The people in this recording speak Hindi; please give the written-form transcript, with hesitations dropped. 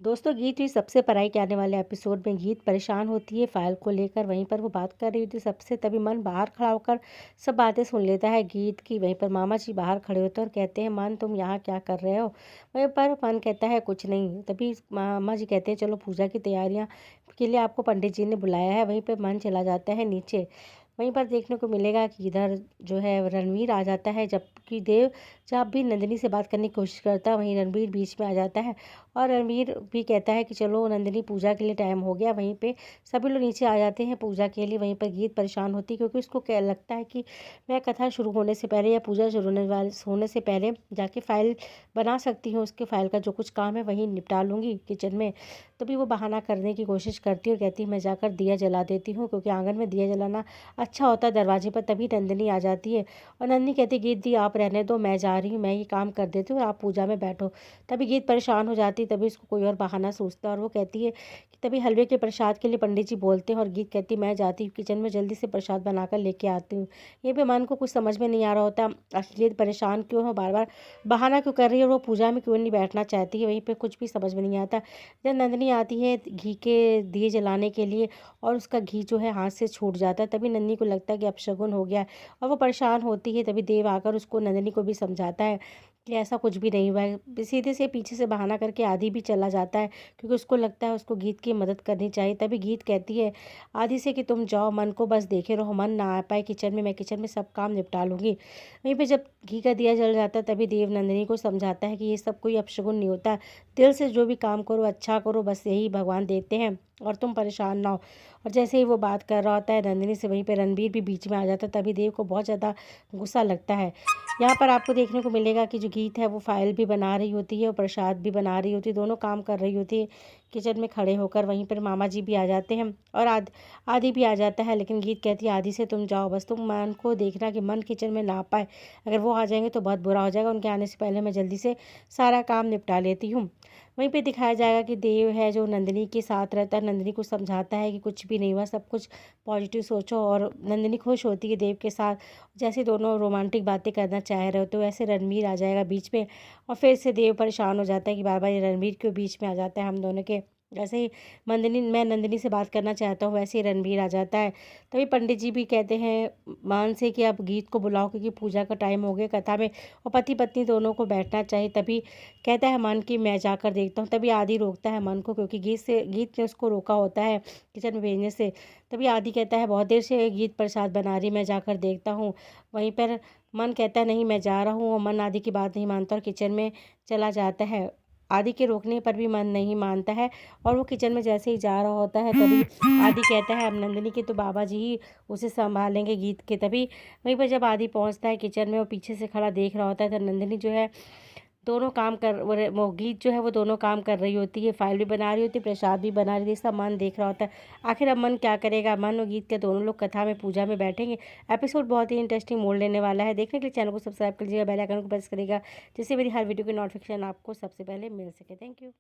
दोस्तों गीत हुई सबसे पराई के आने वाले एपिसोड में गीत परेशान होती है फाइल को लेकर। वहीं पर वो बात कर रही होती है सबसे, तभी मन बाहर खड़ा होकर सब बातें सुन लेता है गीत की। वहीं पर मामा जी बाहर खड़े होते हैं और कहते हैं, मन तुम यहाँ क्या कर रहे हो? वहीं पर मन कहता है कुछ नहीं। तभी मामा जी कहते हैं, चलो पूजा की तैयारियां के लिए आपको पंडित जी ने बुलाया है। वहीं पर मन चला जाता है नीचे। वहीं पर देखने को मिलेगा कि इधर जो है रणवीर आ जाता है, जबकि देव जब भी नंदिनी से बात करने की कोशिश करता है वहीं रणवीर बीच में आ जाता है। और रणवीर भी कहता है कि चलो नंदिनी, पूजा के लिए टाइम हो गया। वहीं पे सभी लोग नीचे आ जाते हैं पूजा के लिए। वहीं पर गीत परेशान होती है क्योंकि उसको क्या लगता है कि मैं कथा शुरू होने से पहले या पूजा शुरू होने से पहले जाके फाइल बना सकती हूँ। उसके फाइल का जो कुछ काम है वहीं निपटा लूँगी किचन में। तभी वो बहाना करने की कोशिश करती है और कहती है, मैं जाकर दिया जला देती हूँ, क्योंकि आंगन में दिया जलाना अच्छा होता है दरवाजे पर। तभी नंदिनी आ जाती है और नंदिनी कहती है, गीत दी आप रहने दो, मैं जा रही हूँ, मैं ये काम कर देती हूँ और आप पूजा में बैठो। तभी गीत परेशान हो जाती है। तभी उसको कोई और बहाना सोचता है और वो कहती है कि तभी हलवे के प्रसाद के लिए पंडित जी बोलते हैं और गीत कहती है, मैं जाती हूँ किचन में, जल्दी से प्रसाद बनाकर लेके आती हूँ। ये भी मन को कुछ समझ में नहीं आ रहा होता, आखिर गीत परेशान क्यों है, बार बार बहाना क्यों कर रही है और वो पूजा में क्यों नहीं बैठना चाहती है। वहीं पे कुछ भी समझ में नहीं आता। जब नंदिनी आती है घी के दिए जलाने के लिए और उसका घी जो है हाथ से छूट जाता है, तभी नंदिनी को लगता है कि अपशगुन हो गया है और वो परेशान होती है। तभी देव आकर उसको, नंदिनी को भी समझाता है कि ऐसा कुछ भी नहीं हुआ है। सीधे से पीछे से बहाना करके आदि भी चला जाता है क्योंकि उसको लगता है उसको गीत की मदद करनी चाहिए। तभी गीत कहती है आदि से कि तुम जाओ, मन को बस देखे रहो, मन ना आ पाए किचन में, मैं किचन में सब काम निपटा लूँगी। वहीं पे जब घी का दिया जल जाता है तभी देव नंदिनी को समझाता है कि ये सब कोई अपशगुन नहीं होता। दिल से जो भी काम करो अच्छा करो, बस यही भगवान देते हैं और तुम परेशान ना हो। और जैसे ही वो बात कर रहा होता है नंदिनी से, वहीं पे रणबीर भी बीच में आ जाता है। तभी देव को बहुत ज़्यादा गुस्सा लगता है। यहाँ पर आपको देखने को मिलेगा कि जो गीत है वो फाइल भी बना रही होती है और प्रसाद भी बना रही होती है, दोनों काम कर रही होती है किचन में खड़े होकर। वहीं पर मामा जी भी आ जाते हैं और आदि भी आ जाता है, लेकिन गीत कहती है आदि से तुम जाओ, बस तुम मन को देखना कि मन किचन में ना पाए। अगर वो आ जाएंगे तो बहुत बुरा हो जाएगा, उनके आने से पहले मैं जल्दी से सारा काम निपटा लेती हूँ। वहीं पे दिखाया जाएगा कि देव है जो नंदिनी के साथ रहता है, नंदिनी को समझाता है कि कुछ भी नहीं हुआ, सब कुछ पॉजिटिव सोचो। और नंदिनी खुश होती है देव के साथ। जैसे दोनों रोमांटिक बातें करना चाह रहे हो तो वैसे रणवीर आ जाएगा बीच में और फिर से देव परेशान हो जाता है कि बार बार ये रणवीर क्यों बीच में आ जाता है हम दोनों के। जैसे ही मैं नंदिनी से बात करना चाहता हूँ वैसे ही रणवीर आ जाता है। तभी पंडित जी भी कहते हैं मान से कि आप गीत को बुलाओ क्योंकि पूजा का टाइम हो गया कथा में, और पति पत्नी दोनों को बैठना चाहिए। तभी कहता है मन कि मैं जाकर देखता हूँ। तभी आदि रोकता है मन को, क्योंकि गीत ने उसको रोका होता है किचन में भेजने से। तभी आदि कहता है बहुत देर से गीत प्रसाद बना रही, मैं जाकर देखता हूँ। वहीं पर मन कहता है नहीं मैं जा रहा हूँ, और मन आदि की बात नहीं मानता और किचन में चला जाता है। आदि के रोकने पर भी मन नहीं मानता है और वो किचन में जैसे ही जा रहा होता है तभी आदि कहता है अब नंदिनी के तो बाबा जी ही उसे संभालेंगे गीत के। तभी वहीं पर जब आदि पहुंचता है किचन में, वो पीछे से खड़ा देख रहा होता है तो नंदिनी जो है दोनों काम कर वो गीत जो है वो दोनों काम कर रही होती है, फाइल भी बना रही होती है, प्रसाद भी बना रही है, सब मन देख रहा होता है। आखिर अब मन क्या करेगा? मन और गीत के दोनों लोग कथा में पूजा में बैठेंगे। एपिसोड बहुत ही इंटरेस्टिंग मोड़ लेने वाला है। देखने के लिए चैनल को सब्सक्राइब कर लीजिएगा, बेल आइकन को प्रेस करिएगा, जिससे मेरी हर वीडियो की नोटिफिकेशन आपको सबसे पहले मिल सके। Thank you.